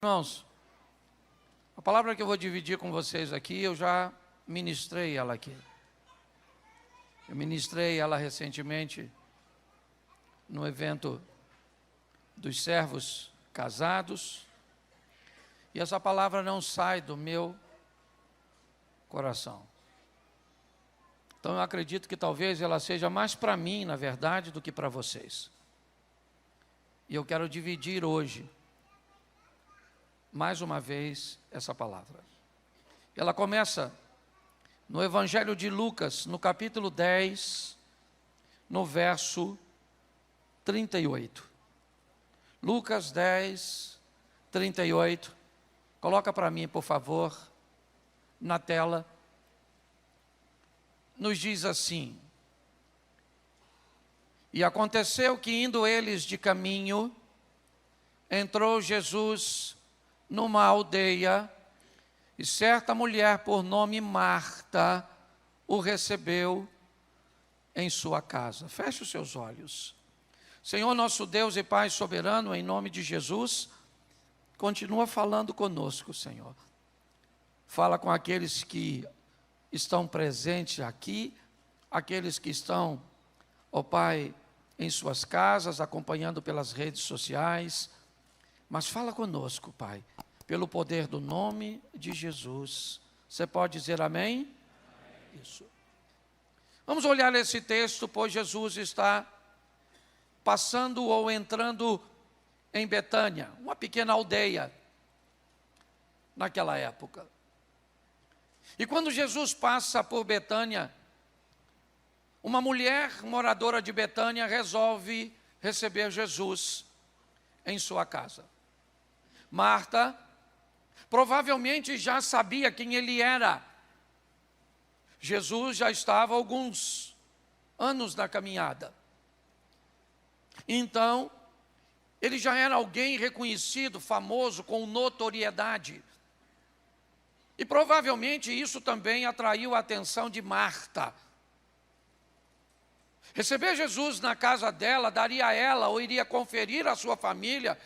Irmãos, a palavra que eu vou dividir com vocês aqui, eu já ministrei ela aqui. Eu ministrei ela recentemente no evento dos servos casados. E essa palavra não sai do meu coração. Então eu acredito que talvez ela seja mais para mim, na verdade, do que para vocês. E eu quero dividir hoje, mais uma vez, essa palavra. Ela começa no Evangelho de Lucas, no capítulo 10, no verso 38. Lucas 10, 38. Coloca para mim, por favor, na tela. Nos diz assim: E aconteceu que, indo eles de caminho, entrou Jesus numa aldeia, e certa mulher por nome Marta o recebeu em sua casa. Feche os seus olhos. Senhor nosso Deus e Pai soberano, em nome de Jesus, continua falando conosco, Senhor. Fala com aqueles que estão presentes aqui, aqueles que estão, ó Pai, em suas casas, acompanhando pelas redes sociais. Mas fala conosco, Pai, pelo poder do nome de Jesus. Você pode dizer amém? Amém. Isso. Vamos olhar esse texto, pois Jesus está passando ou entrando em Betânia, uma pequena aldeia, naquela época. E quando Jesus passa por Betânia, uma mulher moradora de Betânia resolve receber Jesus em sua casa. Marta provavelmente já sabia quem ele era. Jesus já estava há alguns anos na caminhada. Então, ele já era alguém reconhecido, famoso, com notoriedade. E provavelmente isso também atraiu a atenção de Marta. Receber Jesus na casa dela daria a ela, ou iria conferir à sua família,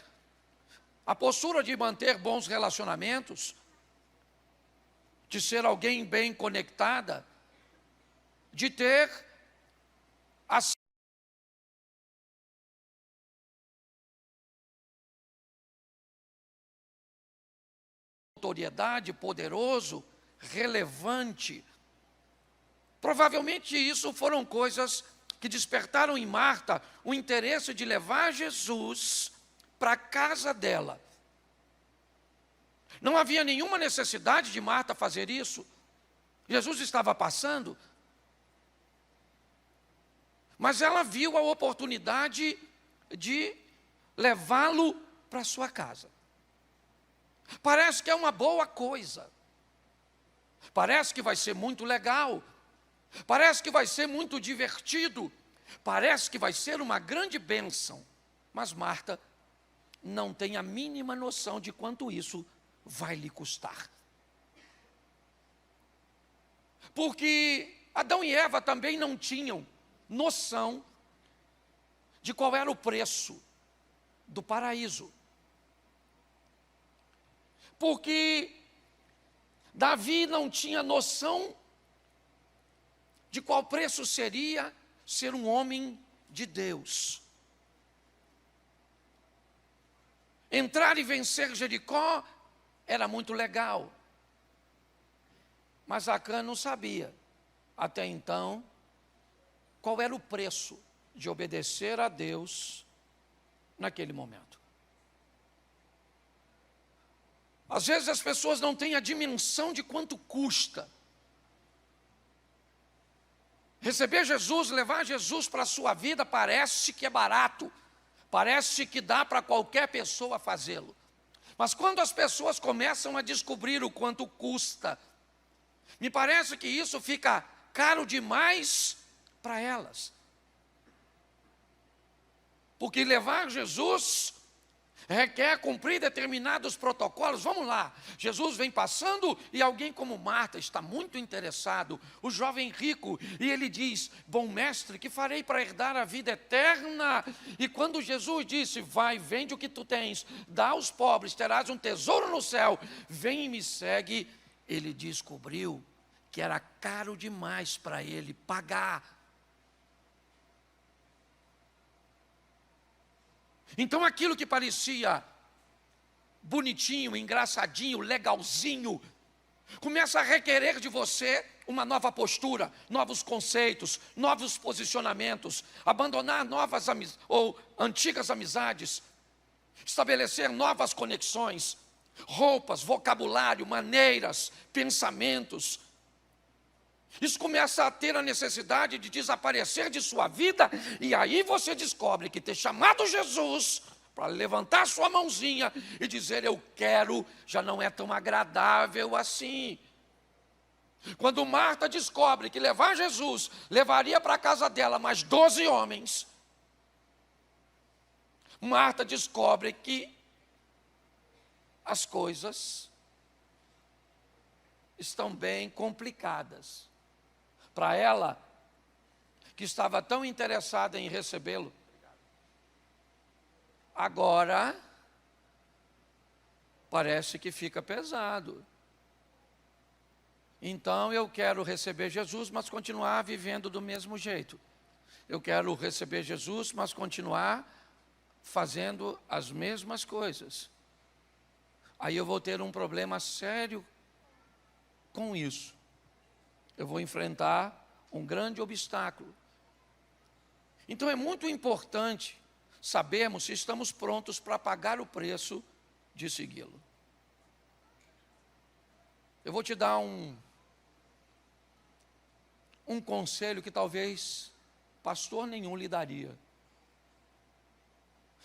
a postura de manter bons relacionamentos, de ser alguém bem conectada, de ter a notoriedade, poderoso, relevante. Provavelmente isso foram coisas que despertaram em Marta o interesse de levar Jesus para a casa dela. Não havia nenhuma necessidade de Marta fazer isso. Jesus estava passando. Mas ela viu a oportunidade de levá-lo para sua casa. Parece que é uma boa coisa. Parece que vai ser muito legal. Parece que vai ser muito divertido. Parece que vai ser uma grande bênção. Mas Marta não tem a mínima noção de quanto isso vai lhe custar. Porque Adão e Eva também não tinham noção de qual era o preço do paraíso. Porque Davi não tinha noção de qual preço seria ser um homem de Deus. Entrar e vencer Jericó era muito legal. Mas Acã não sabia, até então, qual era o preço de obedecer a Deus naquele momento. Às vezes as pessoas não têm a dimensão de quanto custa receber Jesus, levar Jesus para a sua vida. Parece que é barato, parece que dá para qualquer pessoa fazê-lo. Mas quando as pessoas começam a descobrir o quanto custa, me parece que isso fica caro demais para elas. Porque levar Jesus requer cumprir determinados protocolos. Vamos lá, Jesus vem passando e alguém como Marta está muito interessado, o jovem rico, e ele diz: bom mestre, que farei para herdar a vida eterna? E quando Jesus disse: vai, vende o que tu tens, dá aos pobres, terás um tesouro no céu, vem e me segue, ele descobriu que era caro demais para ele pagar. Então aquilo que parecia bonitinho, engraçadinho, legalzinho, começa a requerer de você uma nova postura, novos conceitos, novos posicionamentos, abandonar novas ou antigas amizades, estabelecer novas conexões, roupas, vocabulário, maneiras, pensamentos. Isso começa a ter a necessidade de desaparecer de sua vida, e aí você descobre que ter chamado Jesus para levantar sua mãozinha e dizer eu quero, já não é tão agradável assim. Quando Marta descobre que levar Jesus levaria para a casa dela mais 12 homens, Marta descobre que as coisas estão bem complicadas. Para ela, que estava tão interessada em recebê-lo, agora parece que fica pesado. Então eu quero receber Jesus, mas continuar vivendo do mesmo jeito. Eu quero receber Jesus, mas continuar fazendo as mesmas coisas. Aí eu vou ter um problema sério com isso. Eu vou enfrentar um grande obstáculo. Então é muito importante sabermos se estamos prontos para pagar o preço de segui-lo. Eu vou te dar um conselho que talvez pastor nenhum lhe daria.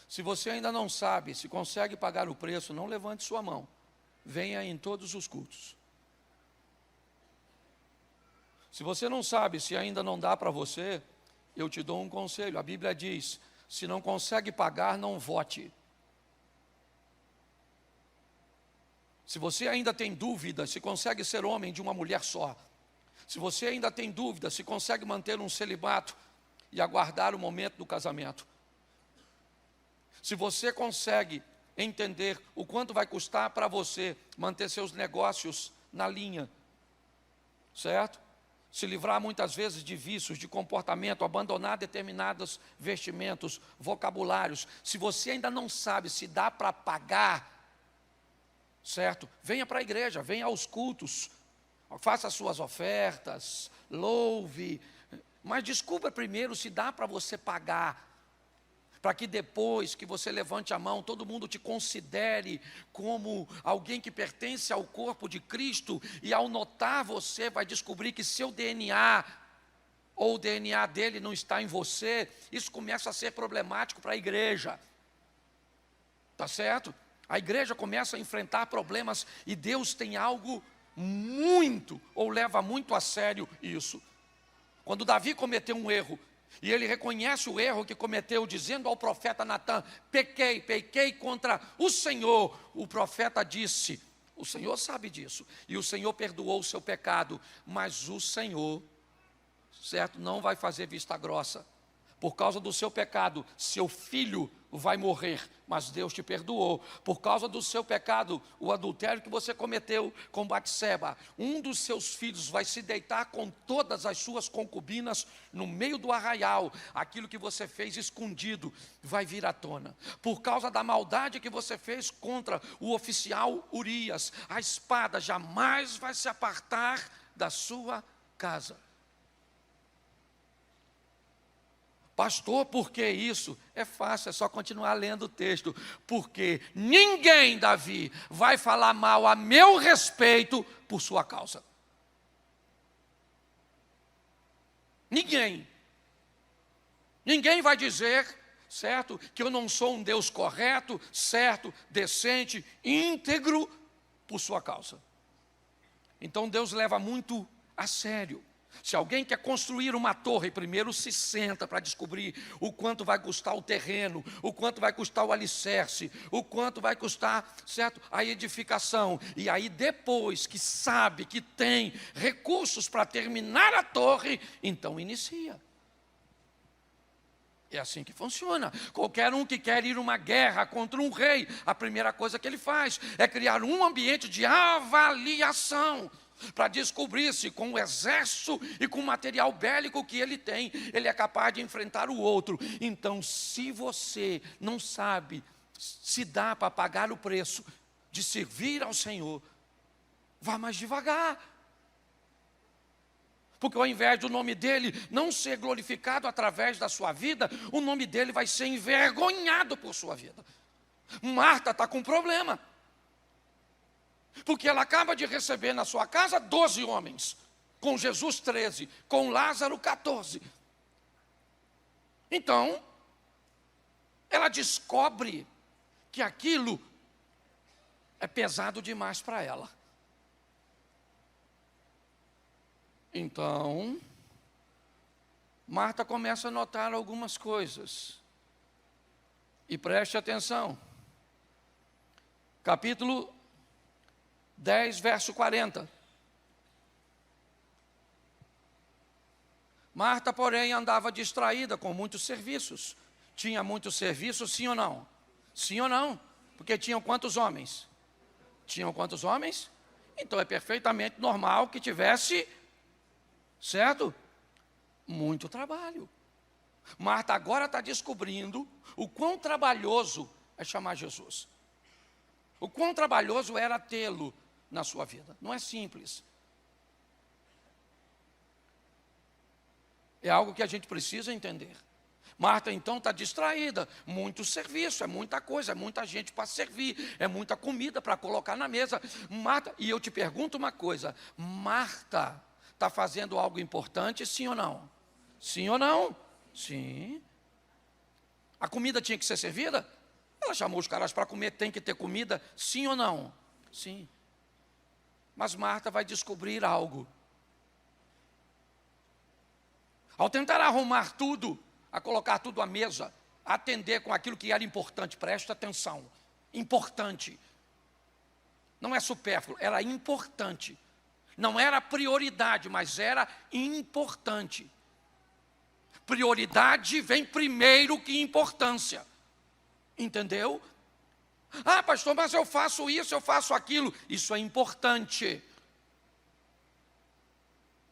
Se você ainda não sabe se consegue pagar o preço, não levante sua mão. Venha em todos os cultos. Se você não sabe se ainda não dá para você, eu te dou um conselho. A Bíblia diz: se não consegue pagar, não vote. Se você ainda tem dúvida se consegue ser homem de uma mulher só, se você ainda tem dúvida se consegue manter um celibato e aguardar o momento do casamento, se você consegue entender o quanto vai custar para você manter seus negócios na linha, certo? Se livrar muitas vezes de vícios, de comportamento, abandonar determinados vestimentos, vocabulários. Se você ainda não sabe se dá para pagar, certo? Venha para a igreja, venha aos cultos, faça as suas ofertas, louve, mas descubra primeiro se dá para você pagar, para que depois que você levante a mão, todo mundo te considere como alguém que pertence ao corpo de Cristo, e ao notar você, vai descobrir que seu DNA, ou o DNA dele não está em você. Isso começa a ser problemático para a igreja, tá certo? A igreja começa a enfrentar problemas, e Deus tem algo muito, ou leva muito a sério isso. Quando Davi cometeu um erro, e ele reconhece o erro que cometeu, dizendo ao profeta Natã: pequei contra o Senhor. O profeta disse: o Senhor sabe disso, e o Senhor perdoou o seu pecado, mas o Senhor, certo, não vai fazer vista grossa. Por causa do seu pecado, seu filho vai morrer, mas Deus te perdoou. Por causa do seu pecado, o adultério que você cometeu com Batseba, um dos seus filhos vai se deitar com todas as suas concubinas no meio do arraial. Aquilo que você fez escondido vai vir à tona. Por causa da maldade que você fez contra o oficial Urias, a espada jamais vai se apartar da sua casa. Pastor, por que isso? É fácil, é só continuar lendo o texto. Porque ninguém, Davi, vai falar mal a meu respeito por sua causa. Ninguém. Ninguém vai dizer, certo, que eu não sou um Deus correto, certo, decente, íntegro por sua causa. Então Deus leva muito a sério Se alguém quer construir uma torre, primeiro se senta para descobrir o quanto vai custar o terreno, o quanto vai custar o alicerce, o quanto vai custar, certo, a edificação. E aí depois que sabe que tem recursos para terminar a torre, então inicia. É assim que funciona. Qualquer um que quer ir uma guerra contra um rei, a primeira coisa que ele faz é criar um ambiente de avaliação, para descobrir se com o exército e com o material bélico que ele tem, ele é capaz de enfrentar o outro. Então, se você não sabe se dá para pagar o preço de servir ao Senhor, vá mais devagar. Porque ao invés do nome dele não ser glorificado através da sua vida, o nome dele vai ser envergonhado por sua vida. Marta está com problema. Porque ela acaba de receber na sua casa 12 homens, com Jesus 13, com Lázaro 14. Então, ela descobre que aquilo é pesado demais para ela. Então, Marta começa a notar algumas coisas. E preste atenção. Capítulo 10, verso 40. Marta, porém, andava distraída com muitos serviços. Tinha muitos serviços, sim ou não? Sim ou não? Porque tinham quantos homens? Tinham quantos homens? Então é perfeitamente normal que tivesse, certo? Muito trabalho. Marta agora está descobrindo o quão trabalhoso é chamar Jesus. O quão trabalhoso era tê-lo na sua vida. Não é simples. É algo que a gente precisa entender. Marta então está distraída, muito serviço, é muita coisa, é muita gente para servir, é muita comida para colocar na mesa. Marta, e eu te pergunto uma coisa, Marta está fazendo algo importante, sim ou não? Sim ou não? Sim. A comida tinha que ser servida? Ela chamou os caras para comer, tem que ter comida, sim ou não? Sim. Mas Marta vai descobrir algo. Ao tentar arrumar tudo, a colocar tudo à mesa, a atender com aquilo que era importante, presta atenção, importante. Não é supérfluo, era importante. Não era prioridade, mas era importante. Prioridade vem primeiro que importância. Entendeu? Ah, pastor, mas eu faço isso, eu faço aquilo. Isso é importante.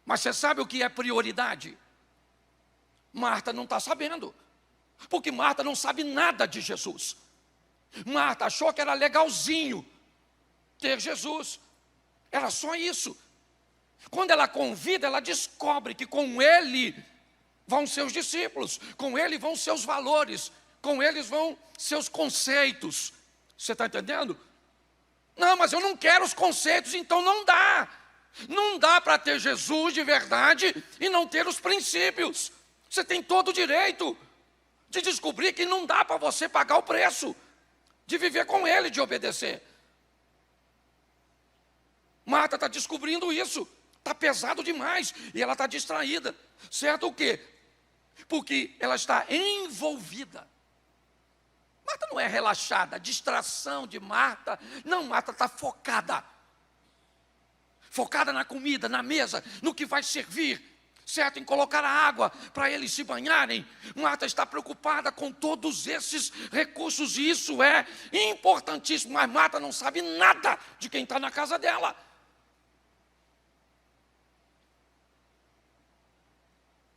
Mas você sabe o que é prioridade? Marta não está sabendo. Porque Marta não sabe nada de Jesus. Marta achou que era legalzinho ter Jesus. Era só isso. Quando ela convida, ela descobre que com ele vão seus discípulos, com ele vão seus valores, com eles vão seus conceitos. Você está entendendo? Não, mas eu não quero os conceitos, então não dá. Não dá para ter Jesus de verdade e não ter os princípios. Você tem todo o direito de descobrir que não dá para você pagar o preço de viver com ele, de obedecer. Marta está descobrindo isso. Está pesado demais e ela está distraída. Certo o quê? Porque ela está envolvida. Marta não é relaxada, a distração de Marta. Não, Marta está focada. Focada na comida, na mesa, no que vai servir. Certo? Em colocar a água para eles se banharem. Marta está preocupada com todos esses recursos e isso é importantíssimo. Mas Marta não sabe nada de quem está na casa dela.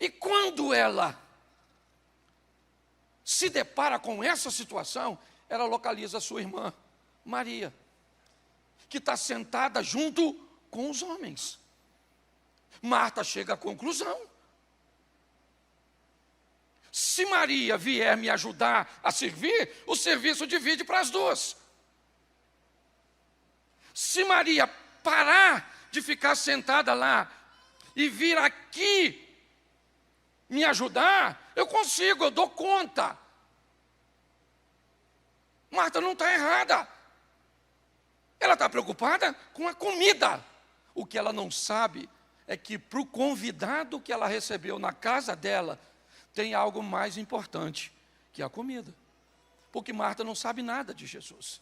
E quando ela se depara com essa situação, ela localiza sua irmã, Maria, que está sentada junto com os homens. Marta chega à conclusão. Se Maria vier me ajudar a servir, o serviço divide para as duas. Se Maria parar de ficar sentada lá e vir aqui me ajudar, eu consigo, eu dou conta. Marta não está errada. Ela está preocupada com a comida. O que ela não sabe é que para o convidado que ela recebeu na casa dela, tem algo mais importante, que é a comida. Porque Marta não sabe nada de Jesus.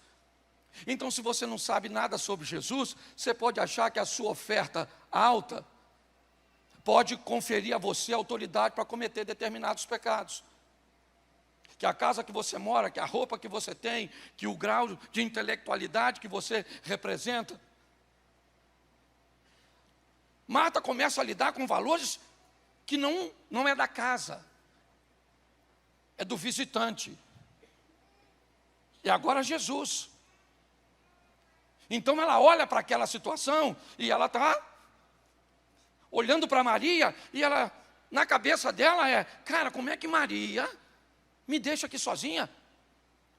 Então, se você não sabe nada sobre Jesus, você pode achar que a sua oferta alta pode conferir a você autoridade para cometer determinados pecados. Que a casa que você mora, que a roupa que você tem, que o grau de intelectualidade que você representa. Marta começa a lidar com valores que não é da casa, é do visitante. E agora Jesus. Então ela olha para aquela situação e ela está olhando para Maria e ela, na cabeça dela cara, como é que Maria me deixa aqui sozinha?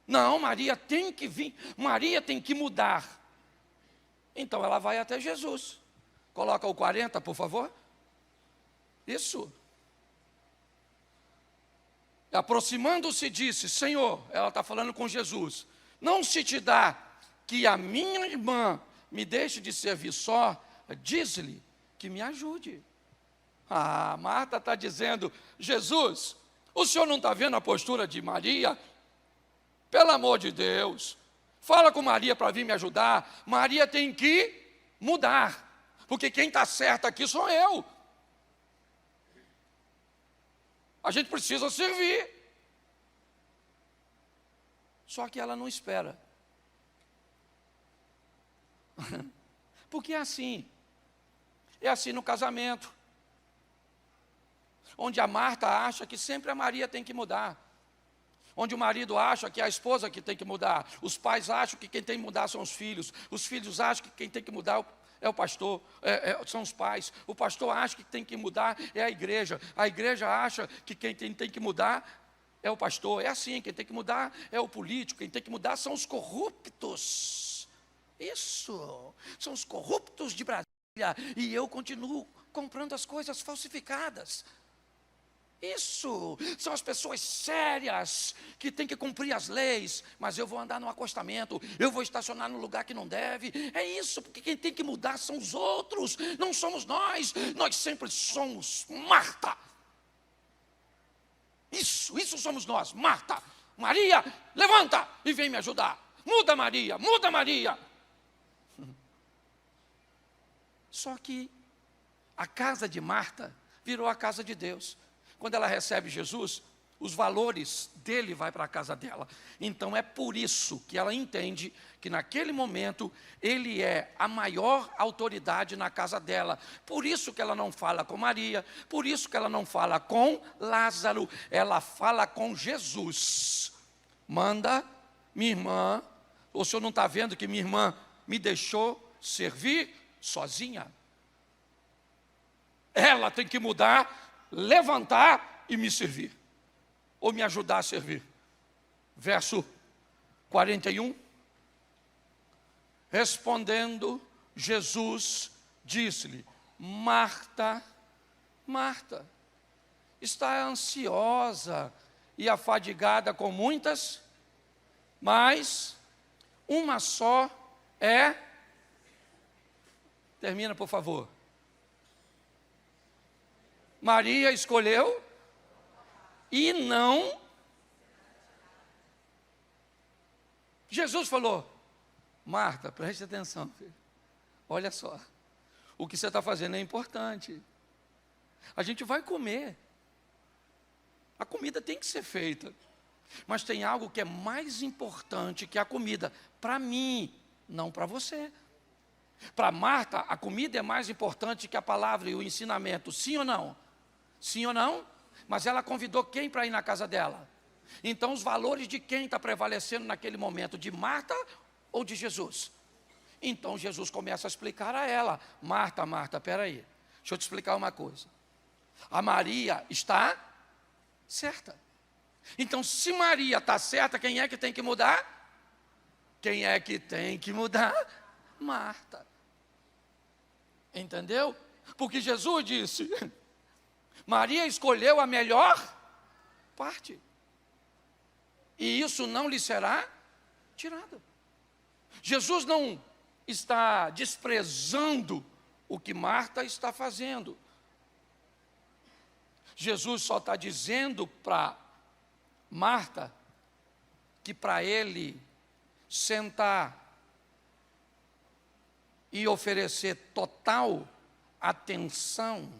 Não, Maria tem que vir, Maria tem que mudar. Então ela vai até Jesus. Coloca o 40, por favor. Isso. Aproximando-se disse, Senhor, ela está falando com Jesus, não se te dá que a minha irmã me deixe de servir só, diz-lhe que me ajude. Marta está dizendo, Jesus, o senhor não está vendo a postura de Maria? Pelo amor de Deus, fala com Maria para vir me ajudar. Maria tem que mudar, porque quem está certo aqui sou eu. A gente precisa servir. Só que ela não espera. Porque é assim no casamento, onde a Marta acha que sempre a Maria tem que mudar, onde o marido acha que é a esposa que tem que mudar, os pais acham que quem tem que mudar são os filhos acham que quem tem que mudar é o pastor, são os pais, o pastor acha que tem que mudar é a igreja acha que quem tem que mudar é o pastor, é assim, quem tem que mudar é o político, quem tem que mudar são os corruptos. Isso, são os corruptos de Brasília, e eu continuo comprando as coisas falsificadas. Isso, são as pessoas sérias, que têm que cumprir as leis, mas eu vou andar no acostamento, eu vou estacionar no lugar que não deve. É isso, porque quem tem que mudar são os outros, não somos nós sempre somos Marta. Isso somos nós, Marta. Maria, levanta e vem me ajudar. Muda Maria, muda Maria. Só que a casa de Marta virou a casa de Deus. Quando ela recebe Jesus, os valores dele vai para a casa dela. Então é por isso que ela entende que naquele momento ele é a maior autoridade na casa dela. Por isso que ela não fala com Maria, por isso que ela não fala com Lázaro, ela fala com Jesus. Manda minha irmã, o senhor não está vendo que minha irmã me deixou servir sozinha? Ela tem que mudar, levantar e me servir, ou me ajudar a servir. Verso 41. Respondendo, Jesus disse-lhe, Marta, Marta, está ansiosa e afadigada com muitas, mas uma só é. Termina, por favor. Maria escolheu e não. Jesus falou, Marta, preste atenção, filho. Olha só, o que você está fazendo é importante. A gente vai comer. A comida tem que ser feita. Mas tem algo que é mais importante que a comida. Para mim, não para você. Para Marta, a comida é mais importante que a palavra e o ensinamento. Sim ou não? Sim ou não? Mas ela convidou quem para ir na casa dela? Então os valores de quem está prevalecendo naquele momento? De Marta ou de Jesus? Então Jesus começa a explicar a ela. Marta, Marta, peraí, deixa eu te explicar uma coisa. A Maria está certa. Então se Maria está certa, quem é que tem que mudar? Quem é que tem que mudar? Marta. Entendeu? Porque Jesus disse, Maria escolheu a melhor parte. E isso não lhe será tirado. Jesus não está desprezando o que Marta está fazendo. Jesus só está dizendo para Marta que para ele sentar e oferecer total atenção,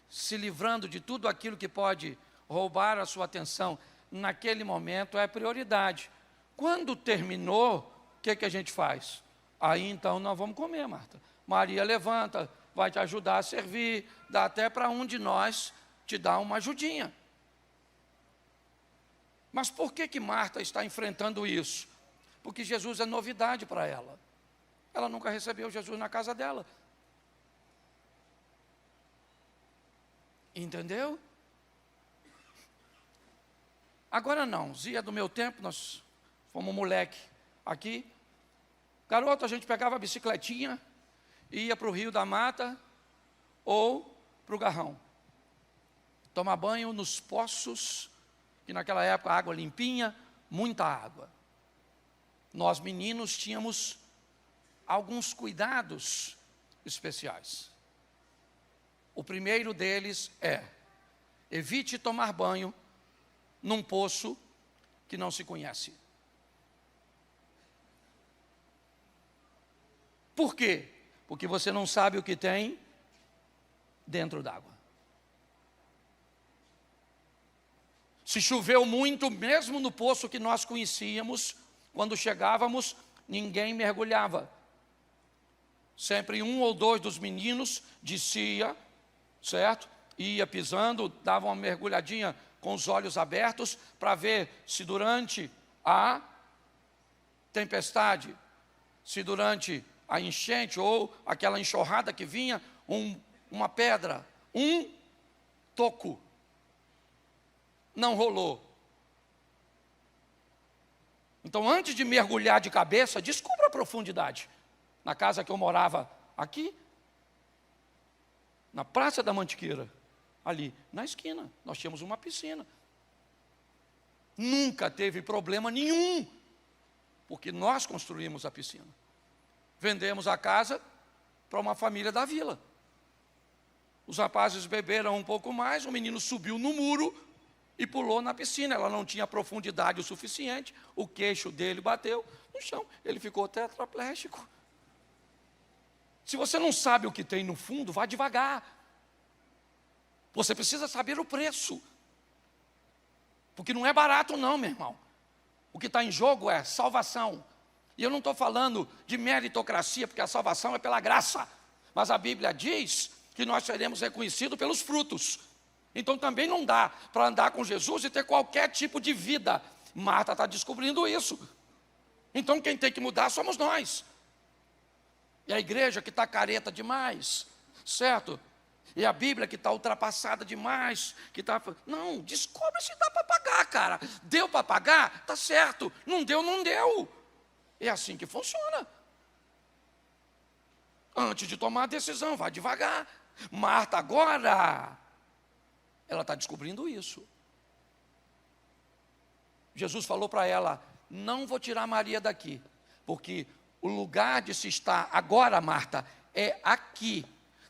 se livrando de tudo aquilo que pode roubar a sua atenção, naquele momento é prioridade. Quando terminou, o que a gente faz? Aí então nós vamos comer, Marta. Maria levanta, vai te ajudar a servir, dá até para um de nós te dar uma ajudinha. Mas por que Marta está enfrentando isso? Porque Jesus é novidade para ela. Ela nunca recebeu Jesus na casa dela. Entendeu? Agora não, Zia, do meu tempo, nós fomos moleque aqui. Garoto, a gente pegava a bicicletinha, ia para o Rio da Mata ou para o Garrão. Tomar banho nos poços, que naquela época a água limpinha, muita água. Nós meninos tínhamos alguns cuidados especiais. O primeiro deles é: evite tomar banho num poço que não se conhece. Por quê? Porque você não sabe o que tem dentro d'água. Se choveu muito, mesmo no poço que nós conhecíamos, quando chegávamos, ninguém mergulhava. Sempre um ou dois dos meninos descia, certo? Ia pisando, dava uma mergulhadinha com os olhos abertos, para ver se durante a tempestade, se durante a enchente ou aquela enxurrada que vinha, uma pedra, um toco, não rolou. Então, antes de mergulhar de cabeça, descubra a profundidade. Na casa que eu morava aqui, na Praça da Mantiqueira, ali na esquina, nós tínhamos uma piscina. Nunca teve problema nenhum, porque nós construímos a piscina. Vendemos a casa para uma família da vila. Os rapazes beberam um pouco mais, o menino subiu no muro e pulou na piscina. Ela não tinha profundidade o suficiente, o queixo dele bateu no chão, ele ficou tetraplégico. Se você não sabe o que tem no fundo, vá devagar. Você precisa saber o preço. Porque não é barato não, meu irmão. O que está em jogo é salvação. E eu não estou falando de meritocracia, porque a salvação é pela graça. Mas a Bíblia diz que nós seremos reconhecidos pelos frutos. Então também não dá para andar com Jesus e ter qualquer tipo de vida. Marta está descobrindo isso. Então quem tem que mudar somos nós. E a igreja que está careta demais, certo? E a Bíblia que está ultrapassada demais, que está... Não, descobre se dá para pagar, cara. Deu para pagar? Está certo. Não deu, não deu. É assim que funciona. Antes de tomar a decisão, vá devagar. Marta agora, ela está descobrindo isso. Jesus falou para ela: não vou tirar Maria daqui, porque o lugar de se estar agora, Marta, é aqui.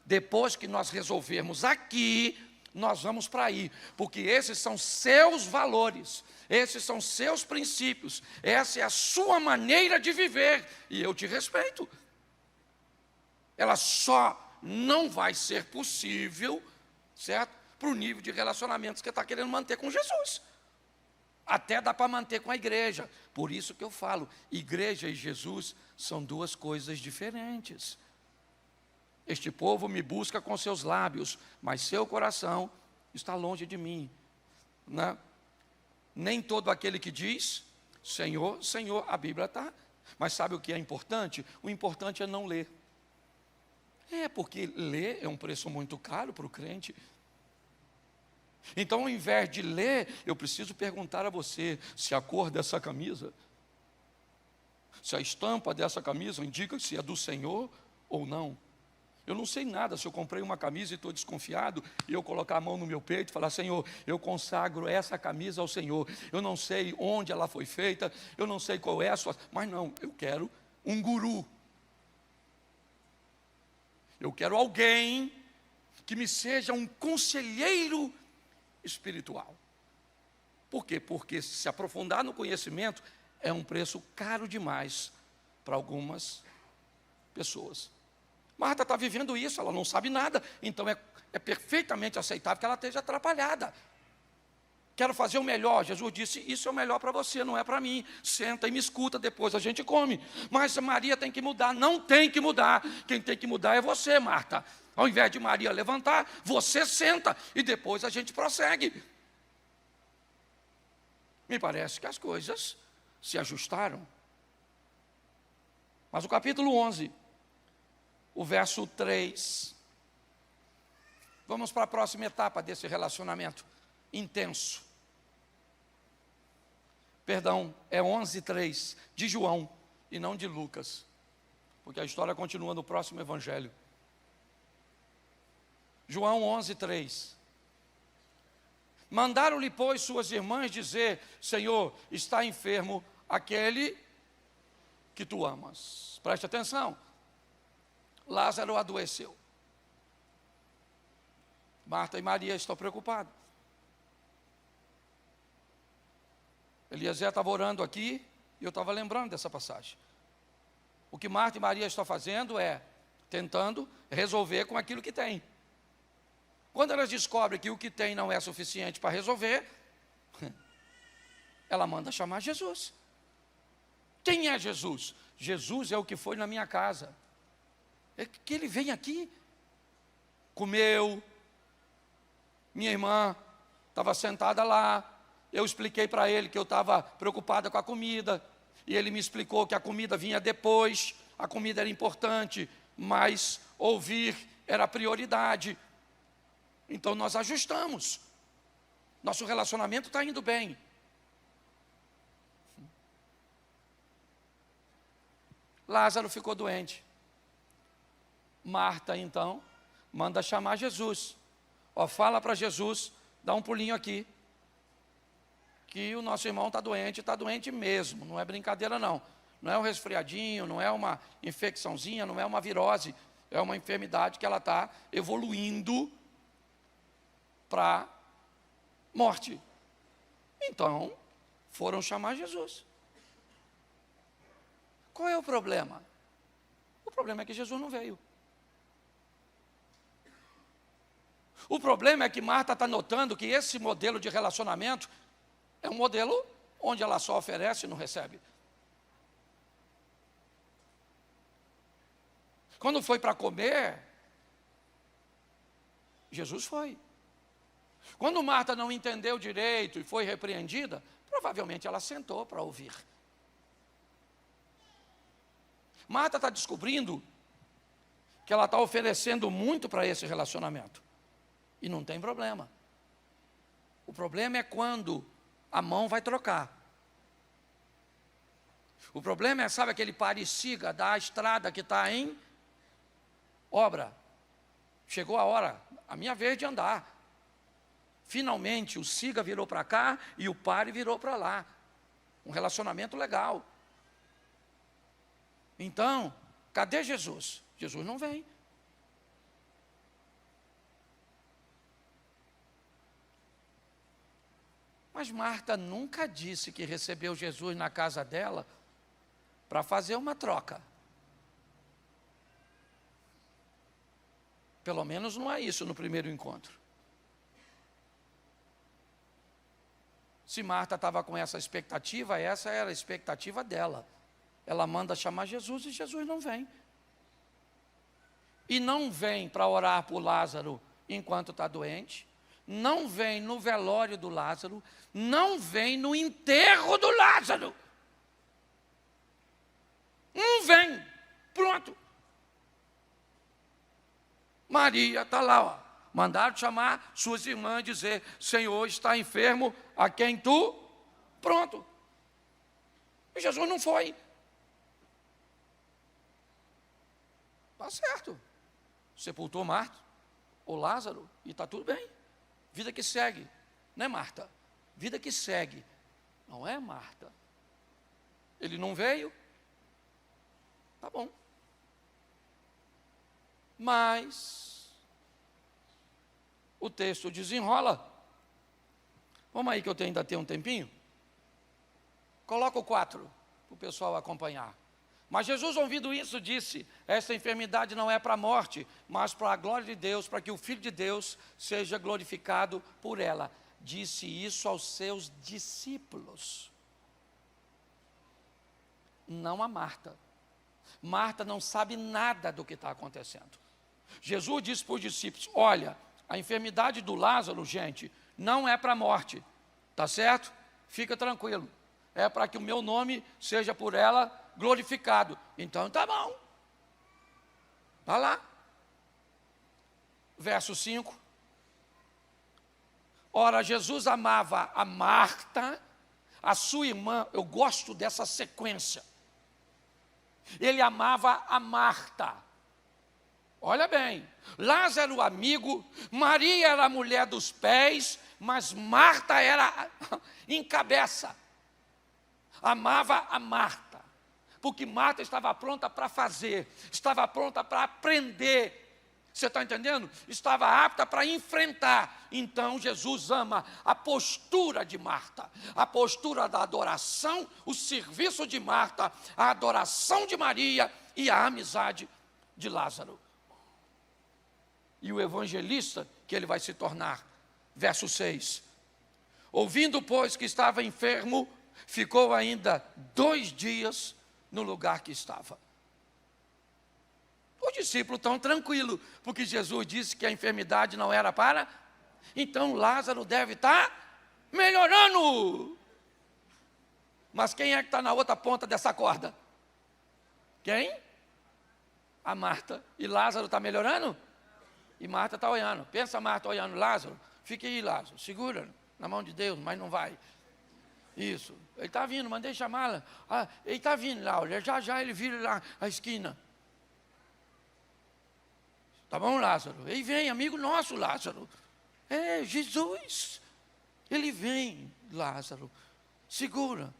Depois que nós resolvermos aqui, nós vamos para aí, porque esses são seus valores, esses são seus princípios, essa é a sua maneira de viver, e eu te respeito. Ela só não vai ser possível, certo? Para o nível de relacionamentos que está querendo manter com Jesus. Até dá para manter com a igreja. Por isso que eu falo, igreja e Jesus são duas coisas diferentes. Este povo me busca com seus lábios, mas seu coração está longe de mim. Né? Nem todo aquele que diz, Senhor, Senhor, a Bíblia está. Mas sabe o que é importante? O importante é não ler. Porque ler é um preço muito caro para o crente. Então, ao invés de ler, eu preciso perguntar a você se a cor dessa camisa, se a estampa dessa camisa indica se é do Senhor ou não. Eu não sei nada, se eu comprei uma camisa e estou desconfiado, e eu colocar a mão no meu peito e falar: Senhor, eu consagro essa camisa ao Senhor. Eu não sei onde ela foi feita, eu não sei qual é a sua... Mas não, eu quero um guru. Eu quero alguém que me seja um conselheiro espiritual. Por quê? Porque se aprofundar no conhecimento é um preço caro demais para algumas pessoas. Marta está vivendo isso, ela não sabe nada, então é perfeitamente aceitável que ela esteja atrapalhada. Quero fazer o melhor. Jesus disse, isso é o melhor para você, não é para mim. Senta e me escuta, depois a gente come. Mas Maria tem que mudar. Não tem que mudar. Quem tem que mudar é você, Marta. Ao invés de Maria levantar, você senta e depois a gente prossegue. Me parece que as coisas se ajustaram. Mas o capítulo 11, o verso 3. Vamos para a próxima etapa desse relacionamento intenso. Perdão, é 11:3 de João e não de Lucas, porque a história continua no próximo evangelho. João 11:3. Mandaram-lhe, pois, suas irmãs dizer: Senhor, está enfermo aquele que tu amas. Preste atenção. Lázaro adoeceu. Marta e Maria estão preocupadas. Eliezer estava orando aqui e eu estava lembrando dessa passagem. O que Marta e Maria estão fazendo é tentando resolver com aquilo que tem. Quando elas descobrem que o que tem não é suficiente para resolver, ela manda chamar Jesus. Quem é Jesus? Jesus é o que foi na minha casa. É que ele vem aqui, comeu, minha irmã estava sentada lá, eu expliquei para ele que eu estava preocupada com a comida, e ele me explicou que a comida vinha depois, a comida era importante, mas ouvir era prioridade. Então nós ajustamos, nosso relacionamento está indo bem. Lázaro ficou doente. Marta, então, manda chamar Jesus. Fala para Jesus, dá um pulinho aqui, que o nosso irmão está doente mesmo, não é brincadeira não. Não é um resfriadinho, não é uma infecçãozinha, não é uma virose, é uma enfermidade que ela está evoluindo para morte. Então, foram chamar Jesus. Qual é o problema? O problema é que Jesus não veio. O problema é que Marta está notando que esse modelo de relacionamento é um modelo onde ela só oferece e não recebe. Quando foi para comer, Jesus foi. Quando Marta não entendeu direito e foi repreendida, provavelmente ela sentou para ouvir. Marta está descobrindo que ela está oferecendo muito para esse relacionamento. E não tem problema. O problema é quando a mão vai trocar. O problema é, sabe aquele pare e siga da estrada que está em obra? Chegou a hora, a minha vez de andar. Finalmente o siga virou para cá e o pare virou para lá. Um relacionamento legal. Então, cadê Jesus? Jesus não vem. Mas Marta nunca disse que recebeu Jesus na casa dela para fazer uma troca. Pelo menos não é isso no primeiro encontro. Se Marta estava com essa expectativa, essa era a expectativa dela. Ela manda chamar Jesus e Jesus não vem. E não vem para orar por Lázaro enquanto está doente. Não vem no velório do Lázaro, não vem no enterro do Lázaro. Não vem, pronto. Maria está lá, mandaram chamar suas irmãs e dizer: Senhor, está enfermo a quem tu? Pronto. E Jesus não foi. Está certo. Sepultou Marta, ou Lázaro, e está tudo bem. Vida que segue, não é Marta? Vida que segue, não é Marta? Ele não veio? Tá bom. Mas o texto desenrola. Vamos aí que eu ainda tenho um tempinho. Coloca o 4 para o pessoal acompanhar. Mas Jesus, ouvindo isso, disse: esta enfermidade não é para a morte, mas para a glória de Deus, para que o Filho de Deus seja glorificado por ela. Disse isso aos seus discípulos, não a Marta. Marta não sabe nada do que está acontecendo. Jesus disse para os discípulos: olha, a enfermidade do Lázaro, gente, não é para a morte, tá certo? Fica tranquilo, é para que o meu nome seja por ela glorificado. Então tá bom, vai lá. Verso 5. Ora, Jesus amava a Marta, a sua irmã. Eu gosto dessa sequência. Ele amava a Marta. Olha bem, Lázaro amigo, Maria era a mulher dos pés, mas Marta era em cabeça. Amava a Marta, porque Marta estava pronta para fazer, estava pronta para aprender. Você está entendendo? Estava apta para enfrentar. Então Jesus ama a postura de Marta, a postura da adoração, o serviço de Marta, a adoração de Maria e a amizade de Lázaro. E o evangelista que ele vai se tornar. Verso 6. Ouvindo, pois, que estava enfermo, ficou ainda 2 dias no lugar que estava. Os discípulos estão tranquilos, porque Jesus disse que a enfermidade não era para. Então Lázaro deve estar melhorando. Mas quem é que está na outra ponta dessa corda? Quem? A Marta. E Lázaro está melhorando? E Marta está olhando. Pensa Marta olhando Lázaro. Fique aí, Lázaro. Segura na mão de Deus, mas não vai. Isso. Ele está vindo, mandei chamá-la. Ah, ele está vindo, Laura. Já ele vira lá a esquina. Tá bom, Lázaro? Ele vem, amigo nosso, Lázaro. É, Jesus. Ele vem, Lázaro. Segura,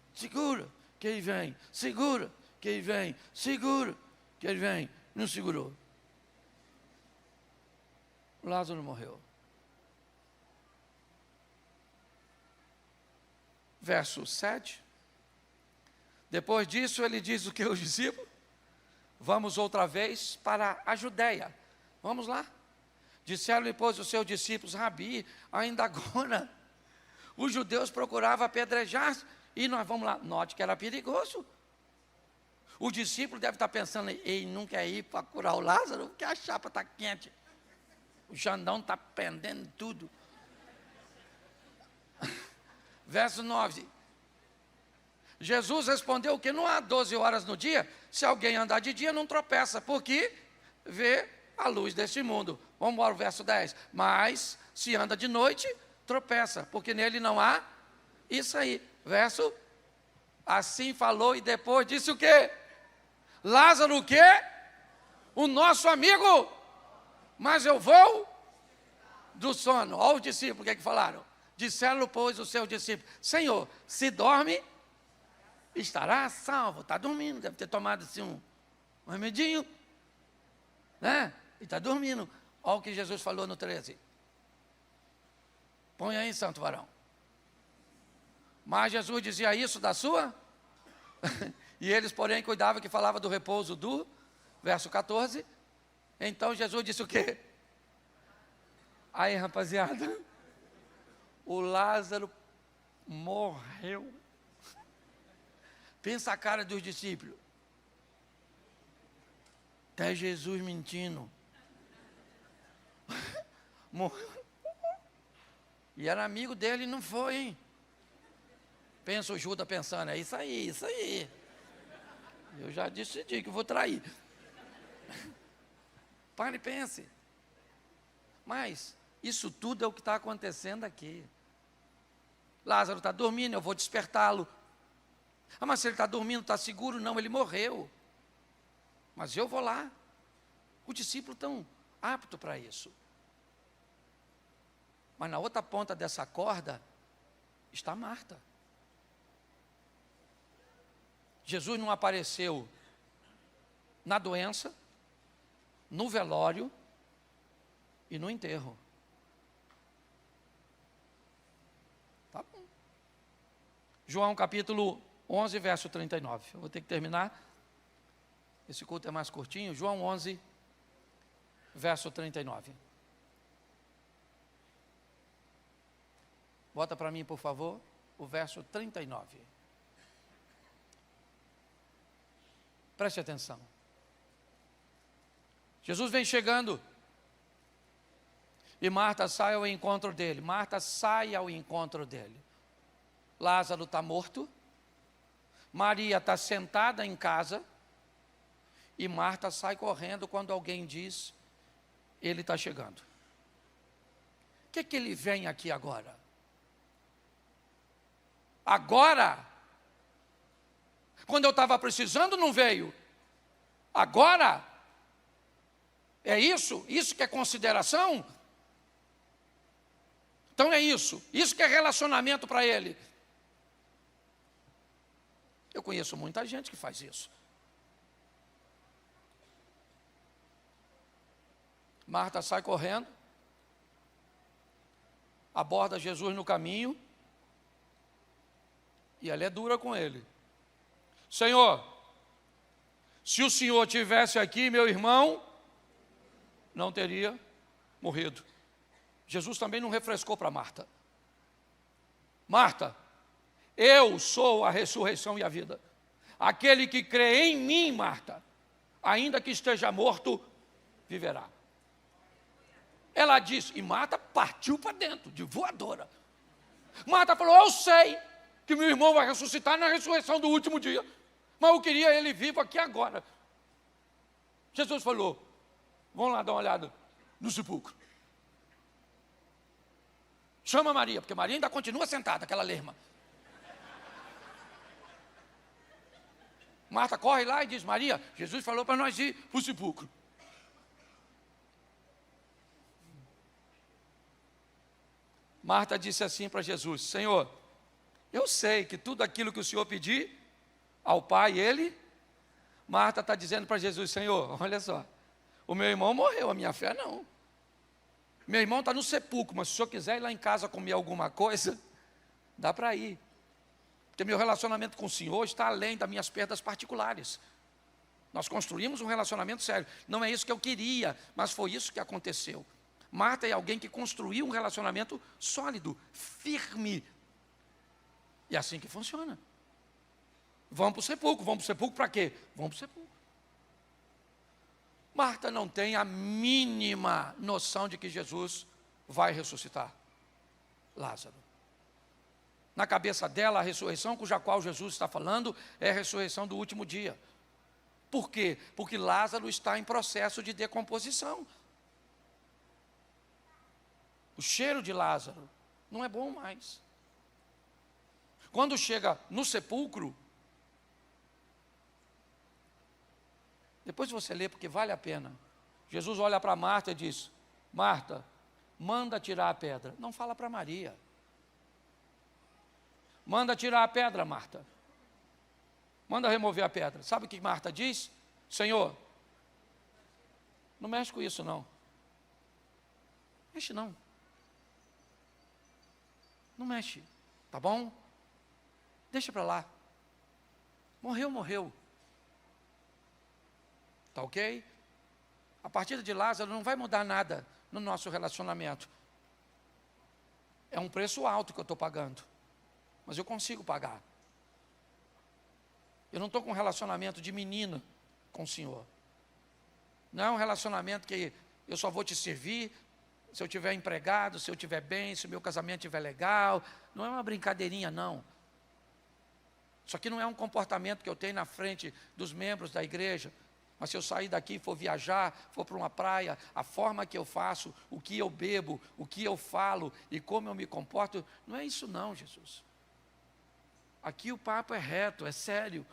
que ele vem. Segura, que ele vem. Segura, que ele vem. Não segurou. Lázaro morreu. Verso 7. Depois disso, ele diz o que aos discípulos? Vamos outra vez para a Judéia. Vamos lá. Disseram-lhe, pois, os seus discípulos: Rabi, ainda agora os judeus procuravam apedrejar, e nós vamos lá. Note que era perigoso. O discípulo deve estar pensando: ele não quer ir para curar o Lázaro, porque a chapa está quente. O Xandão está pendendo tudo. Verso 9. Jesus respondeu que não há 12 horas no dia, se alguém andar de dia não tropeça, porque vê a luz deste mundo. Vamos para o verso 10. Mas se anda de noite, tropeça, porque nele não há. Isso aí. Verso. Assim falou e depois disse o quê? Lázaro o quê? O nosso amigo. Mas eu vou do sono. Olha os discípulos, o que é que falaram? Disseram, pois, os seus discípulos: Senhor, se dorme, estará salvo. Está dormindo, deve ter tomado assim um remedinho, né? E está dormindo. Olha o que Jesus falou no 13. Põe aí, santo varão. Mas Jesus dizia isso da sua? E eles, porém, cuidavam que falava do repouso do verso 14. Então Jesus disse o quê? Aí, rapaziada, o Lázaro morreu. Pensa a cara dos discípulos. Até Jesus mentindo. Morreu. E era amigo dele e não foi, hein? Pensa o Judas pensando: é isso aí, isso aí. Eu já decidi que vou trair. Pare e pense. Mas isso tudo é o que está acontecendo aqui. Lázaro está dormindo, eu vou despertá-lo. Ah, mas se ele está dormindo, está seguro? Não, ele morreu. Mas eu vou lá. Os discípulos estão aptos para isso. Mas na outra ponta dessa corda está Marta. Jesus não apareceu na doença, no velório e no enterro. Tá bom. João capítulo 11, verso 39. Eu vou ter que terminar. Esse culto é mais curtinho. João 11, verso 39. Bota para mim, por favor, o verso 39. Preste atenção. Jesus vem chegando e Marta sai ao encontro dele. Marta sai ao encontro dele. Lázaro está morto. Maria está sentada em casa. E Marta sai correndo quando alguém diz, ele está chegando. O que ele vem aqui agora? Agora? Quando eu estava precisando, não veio. Agora? É isso? Isso que é consideração? Então é isso. Isso que é relacionamento para ele. Eu conheço muita gente que faz isso. Marta sai correndo, aborda Jesus no caminho, e ela é dura com ele. Senhor, se o Senhor tivesse aqui, meu irmão não teria morrido. Jesus também não refrescou para Marta. Marta, eu sou a ressurreição e a vida. Aquele que crê em mim, Marta, ainda que esteja morto, viverá. Ela disse, e Marta partiu para dentro, de voadora. Marta falou, eu sei que meu irmão vai ressuscitar na ressurreição do último dia, mas eu queria ele vivo aqui agora. Jesus falou, vamos lá dar uma olhada no sepulcro. Chama Maria, porque Maria ainda continua sentada, aquela lerma. Marta corre lá e diz, Maria, Jesus falou para nós ir para o sepulcro. Marta disse assim para Jesus, Senhor, eu sei que tudo aquilo que o Senhor pedir ao Pai, Ele, Marta está dizendo para Jesus, Senhor, olha só, o meu irmão morreu, a minha fé não. Meu irmão está no sepulcro, mas se o Senhor quiser ir lá em casa comer alguma coisa, dá para ir. Porque meu relacionamento com o Senhor está além das minhas perdas particulares. Nós construímos um relacionamento sério. Não é isso que eu queria, mas foi isso que aconteceu. Marta é alguém que construiu um relacionamento sólido, firme. E é assim que funciona. Vamos para o sepulcro para quê? Vamos para o sepulcro. Marta não tem a mínima noção de que Jesus vai ressuscitar Lázaro. Na cabeça dela, a ressurreição cuja qual Jesus está falando é a ressurreição do último dia. Por quê? Porque Lázaro está em processo de decomposição. O cheiro de Lázaro não é bom mais. Quando chega no sepulcro, depois você lê porque vale a pena. Jesus olha para Marta e diz, Marta, manda tirar a pedra. Não fala para Maria. Manda tirar a pedra, Marta. Manda remover a pedra. Sabe o que Marta diz? Senhor, não mexe com isso não. Mexe não. Não mexe, tá bom? Deixa para lá. Morreu, morreu. Tá ok? A partida de Lázaro não vai mudar nada no nosso relacionamento. É um preço alto que eu estou pagando, mas eu consigo pagar. Eu não estou com um relacionamento de menino com o Senhor. Não é um relacionamento que eu só vou te servir se eu estiver empregado, se eu estiver bem, se o meu casamento estiver legal. Não é uma brincadeirinha, não. Isso aqui não é um comportamento que eu tenho na frente dos membros da igreja. Mas se eu sair daqui, for viajar, for para uma praia, a forma que eu faço, o que eu bebo, o que eu falo e como eu me comporto, não é isso não, Jesus. Aqui o papo é reto, é sério.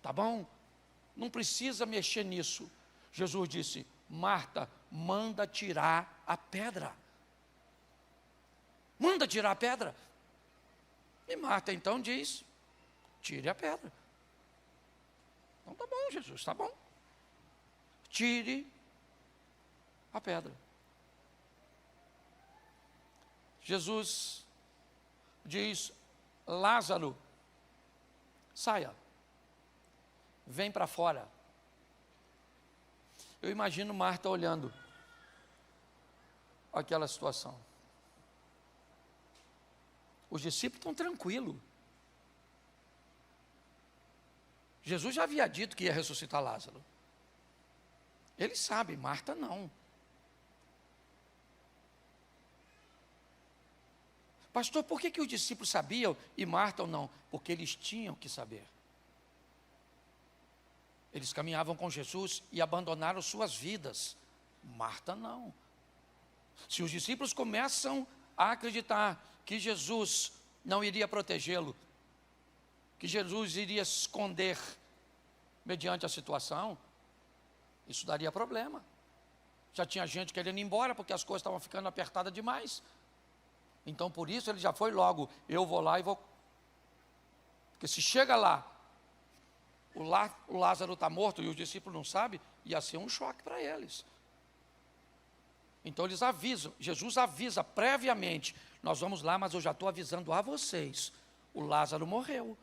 Tá bom? Não precisa mexer nisso. Jesus disse, Marta, manda tirar a pedra. Manda tirar a pedra. E Marta então diz, tire a pedra. Então tá bom, Jesus, tá bom. Tire a pedra. Jesus diz: Lázaro, saia, vem para fora. Eu imagino Marta olhando aquela situação. Os discípulos estão tranquilos. Jesus já havia dito que ia ressuscitar Lázaro. Ele sabe, Marta não. Pastor, por que os discípulos sabiam e Marta não? Porque eles tinham que saber. Eles caminhavam com Jesus e abandonaram suas vidas. Marta não. Se os discípulos começam a acreditar que Jesus não iria protegê-lo, que Jesus iria se esconder mediante a situação, isso daria problema. Já tinha gente querendo ir embora porque as coisas estavam ficando apertadas demais. Então, por isso, ele já foi logo, eu vou lá e vou... Porque se chega lá, o Lázaro está morto e os discípulos não sabem, ia ser um choque para eles. Então, eles avisam, Jesus avisa previamente, nós vamos lá, mas eu já estou avisando a vocês, o Lázaro morreu.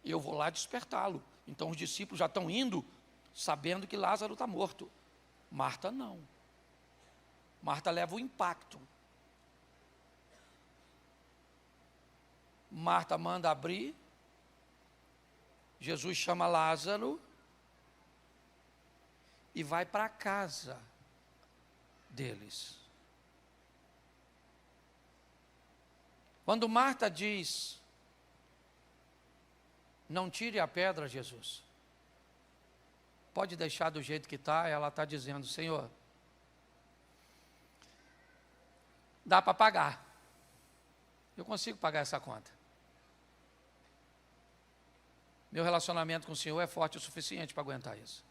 E eu vou lá despertá-lo. Então, os discípulos já estão indo, sabendo que Lázaro está morto. Marta não. Marta leva o impacto. Marta manda abrir. Jesus chama Lázaro e vai para a casa deles. Quando Marta diz: não tire a pedra, Jesus, pode deixar do jeito que está, ela está dizendo: Senhor, dá para pagar. Eu consigo pagar essa conta. Meu relacionamento com o Senhor é forte o suficiente para aguentar isso.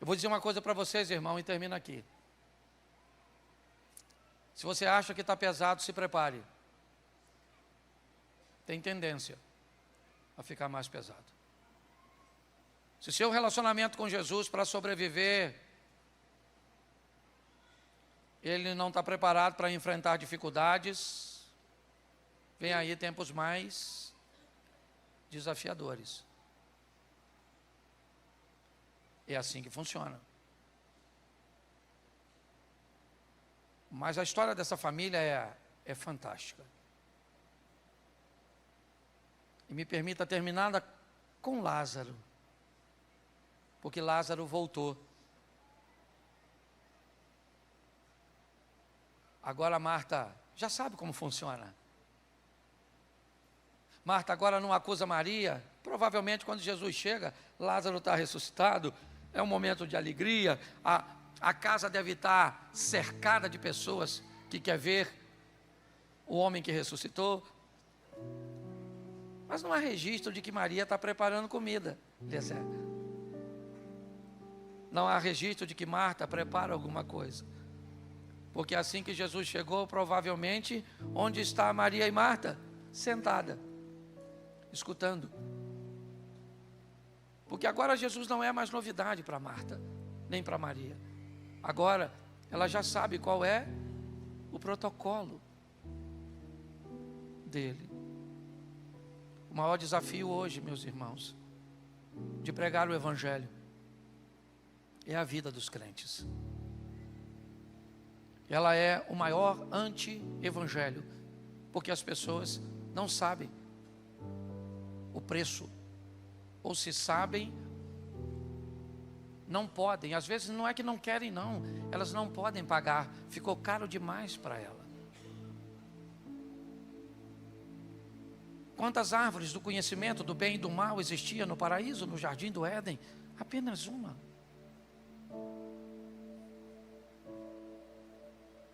Eu vou dizer uma coisa para vocês, irmão, e termino aqui. Se você acha que está pesado, se prepare. Tem tendência a ficar mais pesado. Se seu relacionamento com Jesus para sobreviver, ele não está preparado para enfrentar dificuldades, vem aí tempos mais desafiadores. É assim que funciona. Mas a história dessa família é fantástica. E me permita terminar com Lázaro, porque Lázaro voltou. Agora Marta já sabe como funciona. Marta agora não acusa Maria. Provavelmente quando Jesus chega, Lázaro está ressuscitado, é um momento de alegria, a casa deve estar cercada de pessoas que querem ver o homem que ressuscitou. Mas não há registro de que Maria está preparando comida. Não há registro de que Marta prepara alguma coisa. Porque assim que Jesus chegou, provavelmente, onde está Maria e Marta? Sentada, escutando. Porque agora Jesus não é mais novidade para Marta, nem para Maria. Agora, ela já sabe qual é o protocolo dele. O maior desafio hoje, meus irmãos, de pregar o Evangelho, é a vida dos crentes. Ela é o maior anti-evangelho, porque as pessoas não sabem o preço, ou se sabem, não podem. Às vezes não é que não querem não, elas não podem pagar, ficou caro demais para ela. Quantas árvores do conhecimento do bem e do mal existia no paraíso, no jardim do Éden? Apenas uma.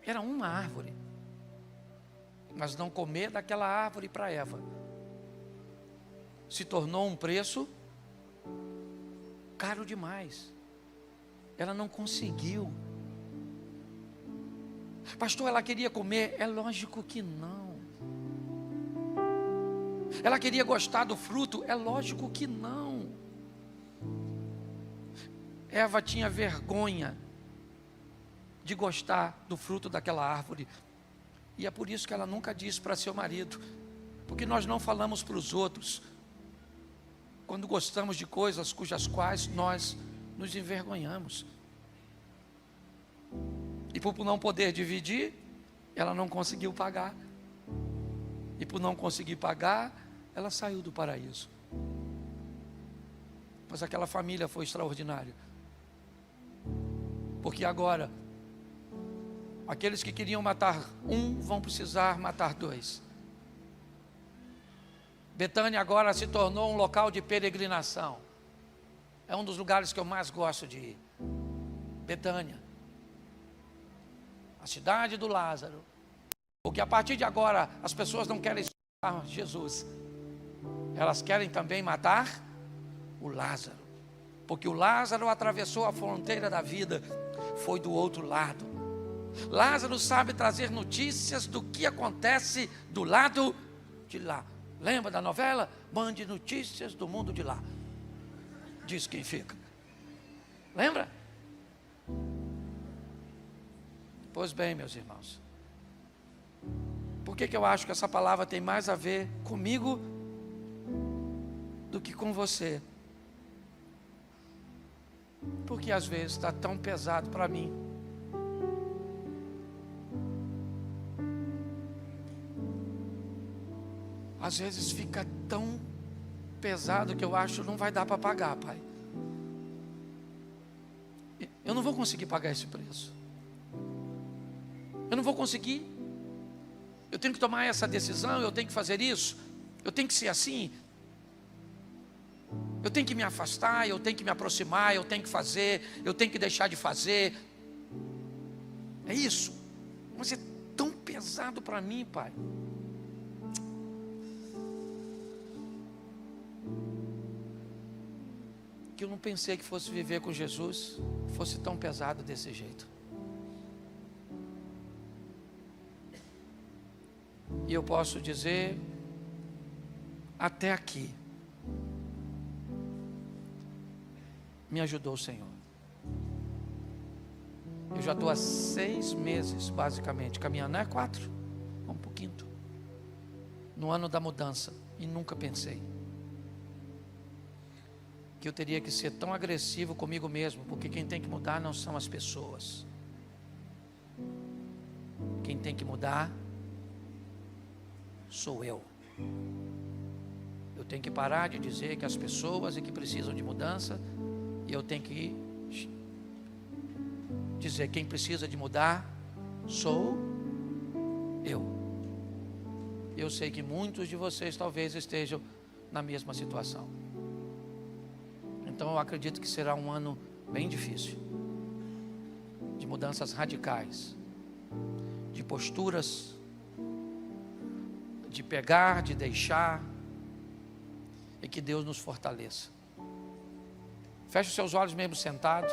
Era uma árvore. Mas não comer daquela árvore para Eva se tornou um preço caro demais. Ela não conseguiu. Pastor, ela queria comer? É lógico que não. Ela queria gostar do fruto? É lógico que não. Eva tinha vergonha de gostar do fruto daquela árvore. E é por isso que ela nunca disse para seu marido. Porque nós não falamos para os outros quando gostamos de coisas cujas quais nós nos envergonhamos. E por não poder dividir, ela não conseguiu pagar. E por não conseguir pagar, ela saiu do paraíso. Mas aquela família foi extraordinária. Porque agora, aqueles que queriam matar um, vão precisar matar dois. Betânia agora se tornou um local de peregrinação. É um dos lugares que eu mais gosto de ir. Betânia, a cidade do Lázaro. Porque a partir de agora, as pessoas não querem matar Jesus. Elas querem também matar o Lázaro. Porque o Lázaro atravessou a fronteira da vida, foi do outro lado. Lázaro sabe trazer notícias do que acontece do lado de lá. Lembra da novela? Mande notícias do mundo de lá. Diz quem fica. Lembra? Pois bem, meus irmãos. Por que eu acho que essa palavra tem mais a ver comigo do que com você? Porque às vezes está tão pesado para mim. Às vezes fica tão pesado que eu acho que não vai dar para pagar, Pai. Eu não vou conseguir pagar esse preço. Eu não vou conseguir. Eu tenho que tomar essa decisão, eu tenho que fazer isso, eu tenho que ser assim. Eu tenho que me afastar, eu tenho que me aproximar, eu tenho que fazer, eu tenho que deixar de fazer. É isso. Mas é tão pesado para mim, Pai. Que eu não pensei que fosse viver com Jesus fosse tão pesado desse jeito. E eu posso dizer, até aqui, me ajudou o Senhor. Eu já estou há 6 meses, basicamente, caminhando, não é 4, vamos para o 5º, no ano da mudança, e nunca pensei que eu teria que ser tão agressivo comigo mesmo, porque quem tem que mudar não são as pessoas. Quem tem que mudar sou eu. Eu tenho que parar de dizer que as pessoas é que precisam de mudança, e eu tenho que dizer quem precisa de mudar sou eu. Eu sei que muitos de vocês talvez estejam na mesma situação. Então eu acredito que será um ano bem difícil, de mudanças radicais, de posturas, de pegar, de deixar, e que Deus nos fortaleça. Feche os seus olhos mesmo sentado.